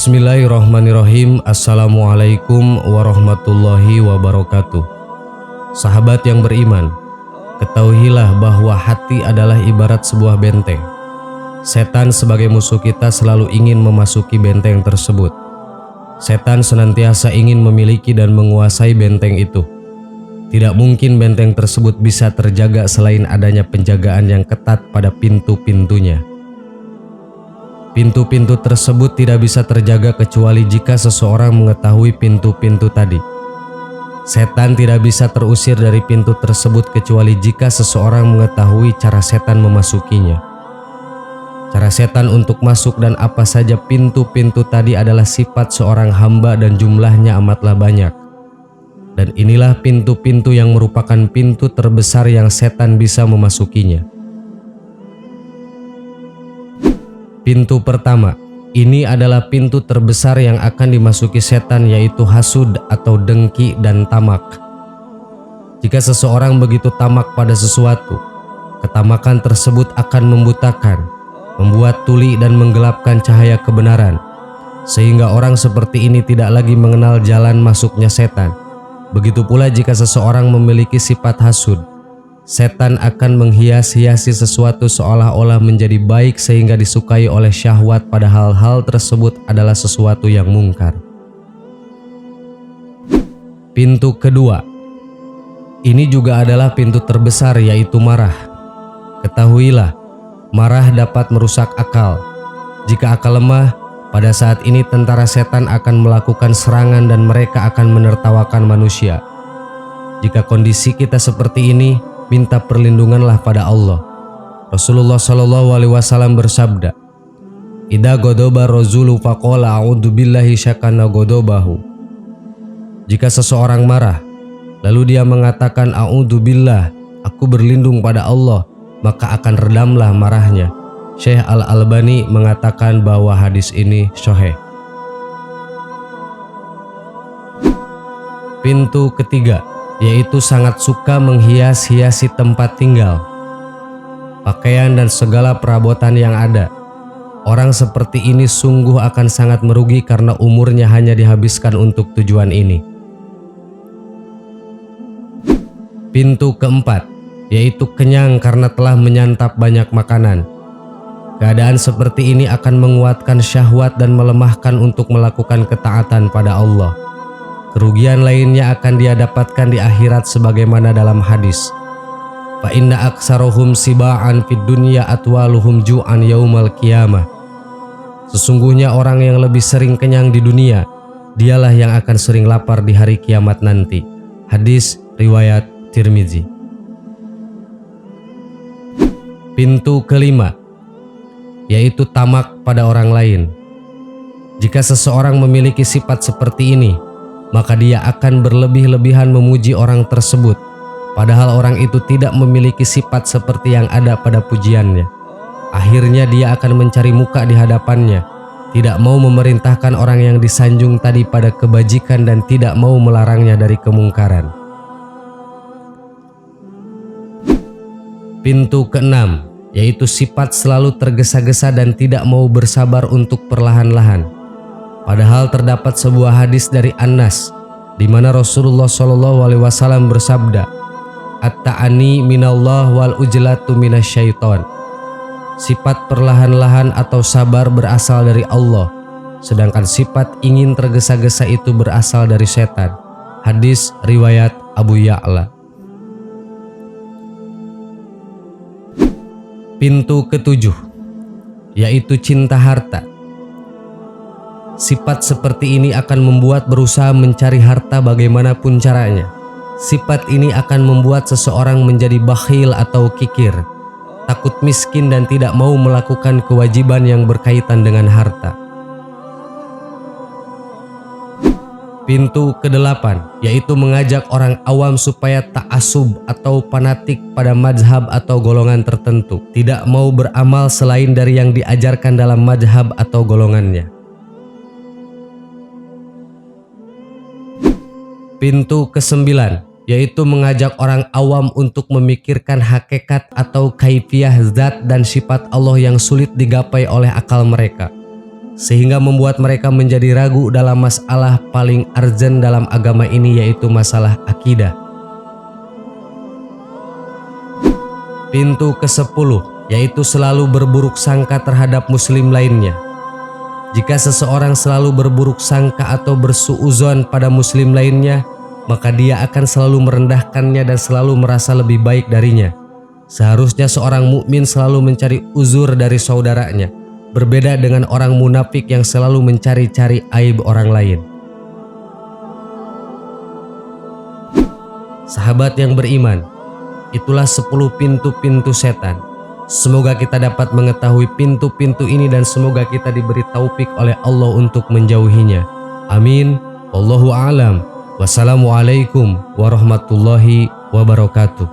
Bismillahirrahmanirrahim. Assalamualaikum warahmatullahi wabarakatuh. Sahabat yang beriman, ketahuilah bahwa hati adalah ibarat sebuah benteng. Setan sebagai musuh kita selalu ingin memasuki benteng tersebut. Setan senantiasa ingin memiliki dan menguasai benteng itu. Tidak mungkin benteng tersebut bisa terjaga selain adanya penjagaan yang ketat pada pintu-pintunya. Pintu-pintu tersebut tidak bisa terjaga kecuali jika seseorang mengetahui pintu-pintu tadi. Setan tidak bisa terusir dari pintu tersebut kecuali jika seseorang mengetahui cara setan memasukinya. Cara setan untuk masuk dan apa saja pintu-pintu tadi adalah sifat seorang hamba dan jumlahnya amatlah banyak. Dan inilah pintu-pintu yang merupakan pintu terbesar yang setan bisa memasukinya. Pintu pertama, ini adalah pintu terbesar yang akan dimasuki setan, yaitu hasud atau dengki dan tamak. Jika seseorang begitu tamak pada sesuatu, ketamakan tersebut akan membutakan, membuat tuli dan menggelapkan cahaya kebenaran, sehingga orang seperti ini tidak lagi mengenal jalan masuknya setan. Begitu pula jika seseorang memiliki sifat hasud, setan akan menghias-hiasi sesuatu seolah-olah menjadi baik sehingga disukai oleh syahwat, padahal hal tersebut adalah sesuatu yang mungkar. Pintu kedua, ini juga adalah pintu terbesar, yaitu marah. Ketahuilah, marah dapat merusak akal. Jika akal lemah, pada saat ini tentara setan akan melakukan serangan dan mereka akan menertawakan manusia. Jika kondisi kita seperti ini, minta perlindunganlah pada Allah. Rasulullah SAW bersabda, "Idza ghadaba rajulu faqala a'udzu billahi syakana ghadabahu." Jika seseorang marah, lalu dia mengatakan a'udzu billah, aku berlindung pada Allah, maka akan redamlah marahnya. Syekh Al-Albani mengatakan bahwa hadis ini sahih. Pintu ketiga, yaitu sangat suka menghias-hiasi tempat tinggal, pakaian dan segala perabotan yang ada. Orang seperti ini sungguh akan sangat merugi karena umurnya hanya dihabiskan untuk tujuan ini. Pintu keempat, yaitu kenyang karena telah menyantap banyak makanan. Keadaan seperti ini akan menguatkan syahwat dan melemahkan untuk melakukan ketaatan pada Allah. Kerugian lainnya akan dia dapatkan di akhirat sebagaimana dalam hadis, fa inna aksarohum siba'an fid dunya atwaluhum ju'an yaumal qiyamah. Sesungguhnya orang yang lebih sering kenyang di dunia, dialah yang akan sering lapar di hari kiamat nanti. Hadis riwayat Tirmizi. Pintu kelima, yaitu tamak pada orang lain. Jika seseorang memiliki sifat seperti ini, maka dia akan berlebih-lebihan memuji orang tersebut, padahal orang itu tidak memiliki sifat seperti yang ada pada pujiannya. Akhirnya dia akan mencari muka di hadapannya, tidak mau memerintahkan orang yang disanjung tadi pada kebajikan dan tidak mau melarangnya dari kemungkaran. Pintu keenam, yaitu sifat selalu tergesa-gesa dan tidak mau bersabar untuk perlahan-lahan. Padahal terdapat sebuah hadis dari Anas di mana Rasulullah SAW bersabda, "At-ta'ani minallah wal ujlatu minasyaiton." Sifat perlahan-lahan atau sabar berasal dari Allah, sedangkan sifat ingin tergesa-gesa itu berasal dari setan. Hadis riwayat Abu Ya'la. Pintu ketujuh, yaitu cinta harta. Sifat seperti ini akan membuat berusaha mencari harta bagaimanapun caranya. Sifat ini akan membuat seseorang menjadi bakhil atau kikir, takut miskin dan tidak mau melakukan kewajiban yang berkaitan dengan harta. Pintu kedelapan, yaitu mengajak orang awam supaya ta'assub atau fanatik pada mazhab atau golongan tertentu, tidak mau beramal selain dari yang diajarkan dalam mazhab atau golongannya. Pintu kesembilan, yaitu mengajak orang awam untuk memikirkan hakikat atau kaifiyah zat dan sifat Allah yang sulit digapai oleh akal mereka. sehingga membuat mereka menjadi ragu dalam masalah paling urgent dalam agama ini, yaitu masalah akidah. Pintu ke-10, yaitu selalu berburuk sangka terhadap muslim lainnya. Jika seseorang selalu berburuk sangka atau bersuudzon pada muslim lainnya, maka dia akan selalu merendahkannya dan selalu merasa lebih baik darinya. Seharusnya seorang mukmin selalu mencari uzur dari saudaranya, berbeda dengan orang munafik yang selalu mencari-cari aib orang lain. Sahabat yang beriman, itulah 10 pintu-pintu setan. Semoga kita dapat mengetahui pintu-pintu ini dan semoga kita diberi taufik oleh Allah untuk menjauhinya. Amin. Wallahu a'lam. Wassalamualaikum warahmatullahi wabarakatuh.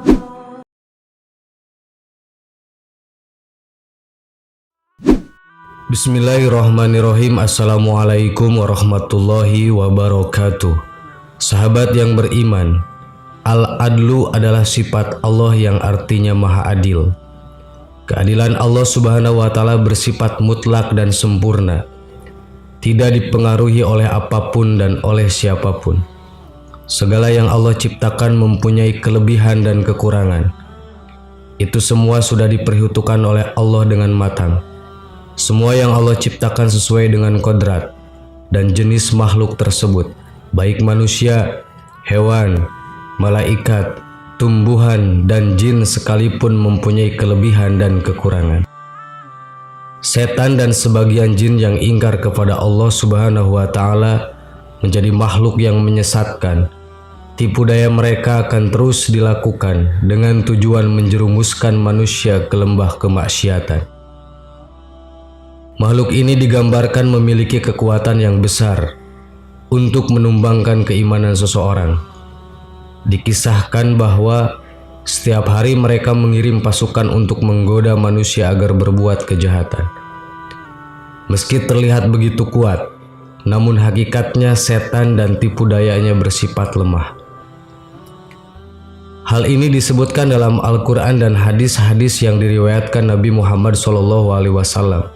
Bismillahirrahmanirrahim. Assalamualaikum warahmatullahi wabarakatuh. Sahabat yang beriman, Al-Adlu adalah sifat Allah yang artinya Maha Adil. Keadilan Allah Subhanahu wa Ta'ala bersifat mutlak dan sempurna, tidak dipengaruhi oleh apapun dan oleh siapapun. Segala yang Allah ciptakan mempunyai kelebihan dan kekurangan. Itu semua sudah diperhitungkan oleh Allah dengan matang. Semua yang Allah ciptakan sesuai dengan kodrat dan jenis makhluk tersebut, baik manusia, hewan, malaikat, tumbuhan, dan jin sekalipun mempunyai kelebihan dan kekurangan. Setan dan sebagian jin yang ingkar kepada Allah Subhanahu wa Ta'ala menjadi makhluk yang menyesatkan. Tipu daya mereka akan terus dilakukan dengan tujuan menjerumuskan manusia ke lembah kemaksiatan. Makhluk ini digambarkan memiliki kekuatan yang besar untuk menumbangkan keimanan seseorang. Dikisahkan bahwa setiap hari mereka mengirim pasukan untuk menggoda manusia agar berbuat kejahatan. Meski terlihat begitu kuat, namun hakikatnya setan dan tipu dayanya bersifat lemah. Hal ini disebutkan dalam Al-Quran dan hadis-hadis yang diriwayatkan Nabi Muhammad SAW.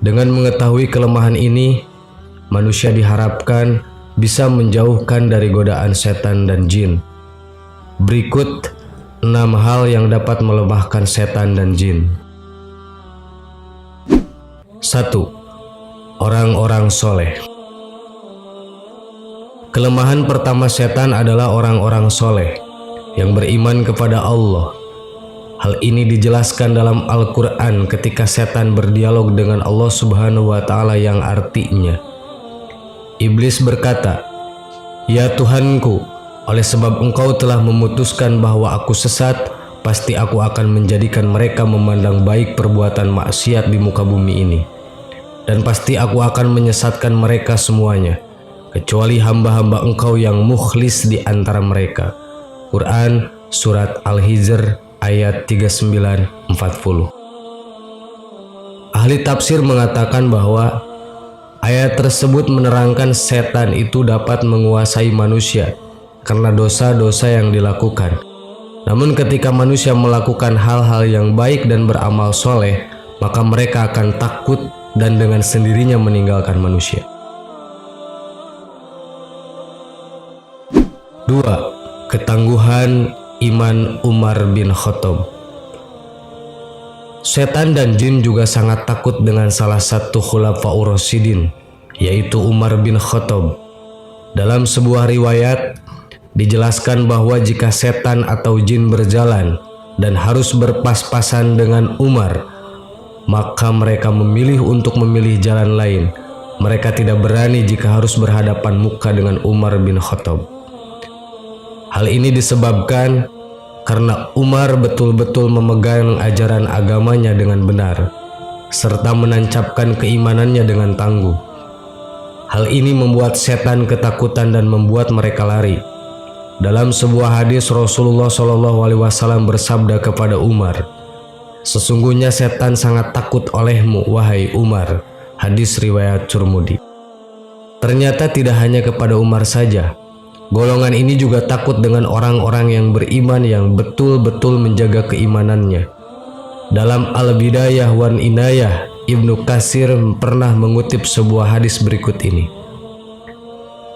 Dengan mengetahui kelemahan ini, manusia diharapkan bisa menjauhkan dari godaan setan dan jin. Berikut 6 hal yang dapat melemahkan setan dan jin. 1. Orang-orang soleh. Kelemahan pertama setan adalah orang-orang soleh yang beriman kepada Allah. Hal ini dijelaskan dalam Al-Quran ketika setan berdialog dengan Allah Subhanahu wa Ta'ala yang artinya, Iblis berkata, "Ya Tuhanku, oleh sebab Engkau telah memutuskan bahwa aku sesat, pasti aku akan menjadikan mereka memandang baik perbuatan maksiat di muka bumi ini. Dan pasti aku akan menyesatkan mereka semuanya, kecuali hamba-hamba Engkau yang mukhlis di antara mereka." Quran Surat Al-Hijr ayat 39-40. Ahli tafsir mengatakan bahwa ayat tersebut menerangkan setan itu dapat menguasai manusia karena dosa-dosa yang dilakukan. Namun ketika manusia melakukan hal-hal yang baik dan beramal soleh, maka mereka akan takut dan dengan sendirinya meninggalkan manusia. 2. Ketangguhan iman Umar bin Khattab. Setan dan jin juga sangat takut dengan salah satu khulafaur rasyidin, yaitu Umar bin Khattab. Dalam sebuah riwayat dijelaskan bahwa jika setan atau jin berjalan dan harus berpas-pasan dengan Umar, maka mereka memilih untuk memilih jalan lain. Mereka tidak berani jika harus berhadapan muka dengan Umar bin Khattab. Hal ini disebabkan karena Umar betul-betul memegang ajaran agamanya dengan benar, serta menancapkan keimanannya dengan tangguh. Hal ini membuat setan ketakutan dan membuat mereka lari. Dalam sebuah hadis Rasulullah SAW bersabda kepada Umar, "Sesungguhnya setan sangat takut olehmu, wahai Umar." Hadis riwayat Tirmidzi. Ternyata tidak hanya kepada Umar saja. Golongan ini juga takut dengan orang-orang yang beriman yang betul-betul menjaga keimanannya. Dalam Al-Bidayah wan Inayah Ibnu Katsir pernah mengutip sebuah hadis berikut ini.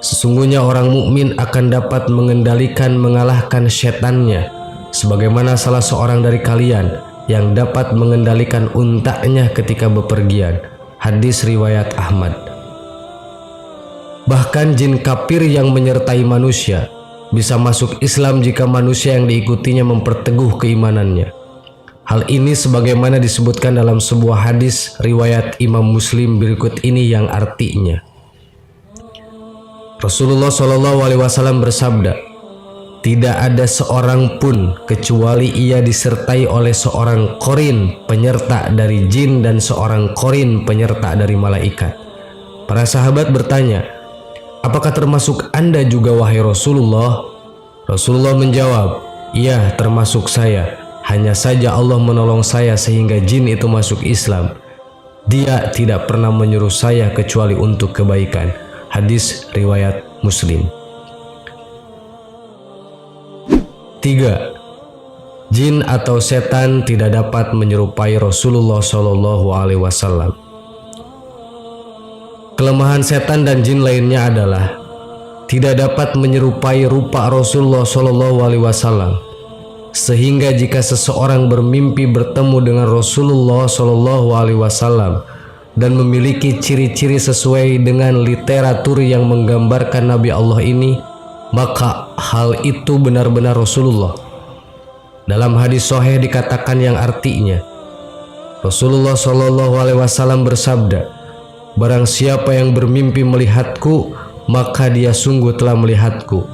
Sesungguhnya orang mukmin akan dapat mengalahkan setannya, sebagaimana salah seorang dari kalian yang dapat mengendalikan untanya ketika bepergian. Hadis riwayat Ahmad. Bahkan jin kafir yang menyertai manusia bisa masuk Islam jika manusia yang diikutinya memperteguh keimanannya. Hal ini sebagaimana disebutkan dalam sebuah hadis riwayat Imam Muslim berikut ini yang artinya, Rasulullah SAW bersabda, tidak ada seorang pun kecuali ia disertai oleh seorang korin penyerta dari jin dan seorang korin penyerta dari malaikat. Para sahabat bertanya, apakah termasuk Anda juga wahai Rasulullah? Rasulullah menjawab, iya termasuk saya. Hanya saja Allah menolong saya sehingga jin itu masuk Islam. Dia tidak pernah menyuruh saya kecuali untuk kebaikan. Hadis riwayat Muslim. 3. Jin atau setan tidak dapat menyerupai Rasulullah SAW. Kelemahan setan dan jin lainnya adalah tidak dapat menyerupai rupa Rasulullah SAW. Sehingga jika seseorang bermimpi bertemu dengan Rasulullah SAW dan memiliki ciri-ciri sesuai dengan literatur yang menggambarkan Nabi Allah ini, maka hal itu benar-benar Rasulullah. Dalam hadis sahih dikatakan yang artinya, Rasulullah SAW bersabda, barang siapa yang bermimpi melihatku, maka dia sungguh telah melihatku,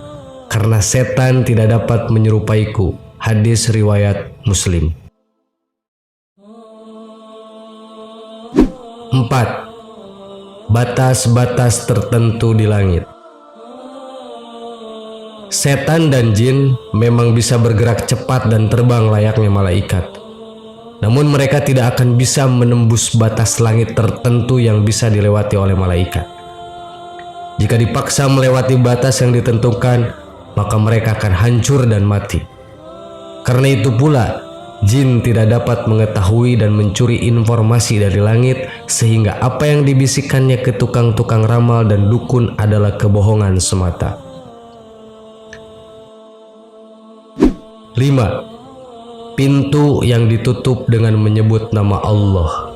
karena setan tidak dapat menyerupaiku. Hadis riwayat Muslim. 4. Batas-batas tertentu di langit. Setan dan jin memang bisa bergerak cepat dan terbang layaknya malaikat. Namun mereka tidak akan bisa menembus batas langit tertentu yang bisa dilewati oleh malaikat. Jika dipaksa melewati batas yang ditentukan, maka mereka akan hancur dan mati. Karena itu pula, jin tidak dapat mengetahui dan mencuri informasi dari langit, sehingga apa yang dibisikkannya ke tukang-tukang ramal dan dukun adalah kebohongan semata. 5. Pintu yang ditutup dengan menyebut nama Allah.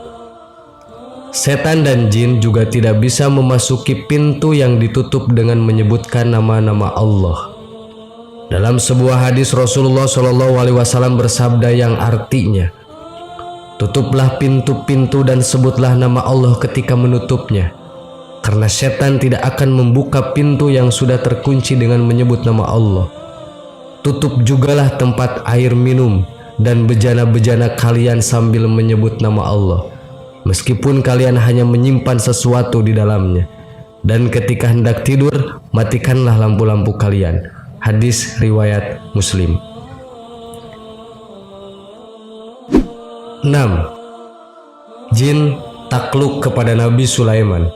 Setan dan jin juga tidak bisa memasuki pintu yang ditutup dengan menyebutkan nama-nama Allah. Dalam sebuah hadis Rasulullah SAW bersabda yang artinya, tutuplah pintu-pintu dan sebutlah nama Allah ketika menutupnya, karena setan tidak akan membuka pintu yang sudah terkunci dengan menyebut nama Allah. Tutup jugalah tempat air minum dan bejana-bejana kalian sambil menyebut nama Allah, meskipun kalian hanya menyimpan sesuatu di dalamnya. Dan ketika hendak tidur, matikanlah lampu-lampu kalian. Hadis riwayat Muslim. 6. Jin takluk kepada Nabi Sulaiman.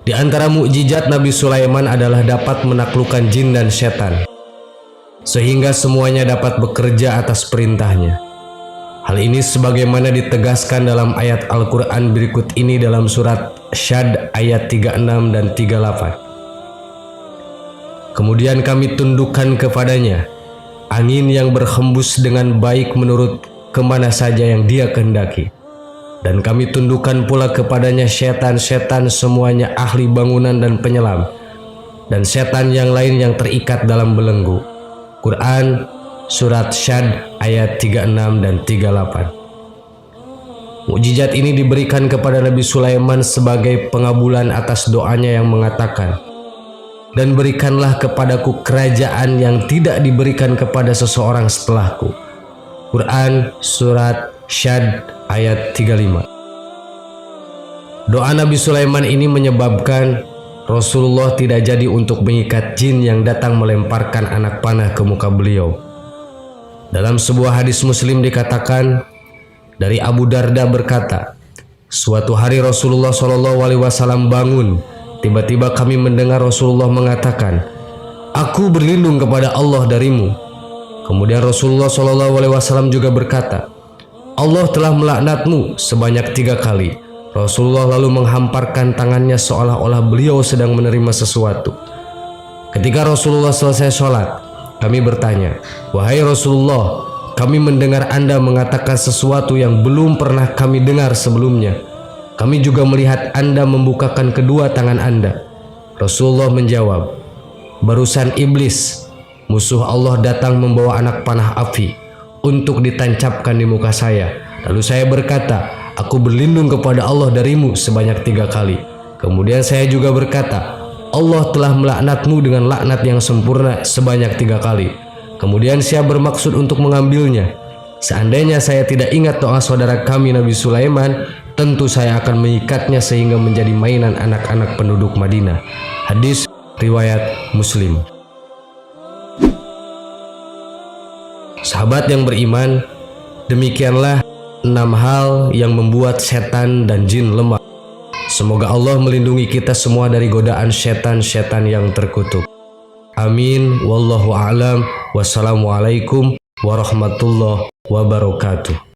Di antara mukjizat Nabi Sulaiman adalah dapat menaklukkan jin dan setan, sehingga semuanya dapat bekerja atas perintahnya. Hal ini sebagaimana ditegaskan dalam ayat Al-Quran berikut ini dalam surat Syad ayat 36 dan 38. Kemudian kami tundukkan kepadanya angin yang berhembus dengan baik menurut kemana saja yang dia kehendaki. Dan kami tundukkan pula kepadanya setan-setan semuanya ahli bangunan dan penyelam, dan setan yang lain yang terikat dalam belenggu. Quran surat Syad ayat 36 dan 38. Mukjizat ini diberikan kepada Nabi Sulaiman sebagai pengabulan atas doanya yang mengatakan, dan berikanlah kepadaku kerajaan yang tidak diberikan kepada seseorang setelahku. Quran surat Syad ayat 35. Doa Nabi Sulaiman ini menyebabkan Rasulullah tidak jadi untuk mengikat jin yang datang melemparkan anak panah ke muka beliau. Dalam sebuah hadis Muslim dikatakan dari Abu Darda berkata, suatu hari Rasulullah SAW bangun. Tiba-tiba kami mendengar Rasulullah mengatakan, aku berlindung kepada Allah darimu. Kemudian Rasulullah SAW juga berkata, Allah telah melaknatmu sebanyak 3 kali. Rasulullah lalu menghamparkan tangannya seolah-olah beliau sedang menerima sesuatu. Ketika Rasulullah selesai sholat, kami bertanya, "Wahai Rasulullah, kami mendengar Anda mengatakan sesuatu yang belum pernah kami dengar sebelumnya. Kami juga melihat Anda membukakan kedua tangan Anda." Rasulullah menjawab, "Barusan iblis, musuh Allah, datang membawa anak panah api untuk ditancapkan di muka saya. Lalu saya berkata, aku berlindung kepada Allah darimu sebanyak 3 kali. Kemudian saya juga berkata, Allah telah melaknatmu dengan laknat yang sempurna sebanyak 3 kali. Kemudian saya bermaksud untuk mengambilnya. Seandainya saya tidak ingat doa saudara kami Nabi Sulaiman, tentu saya akan mengikatnya sehingga menjadi mainan anak-anak penduduk Madinah." Hadis riwayat Muslim. Sahabat yang beriman, demikianlah 6 hal yang membuat setan dan jin lemah. Semoga Allah melindungi kita semua dari godaan setan-setan yang terkutuk. Amin. Wallahu a'lam. Wassalamualaikum warahmatullahi wabarakatuh.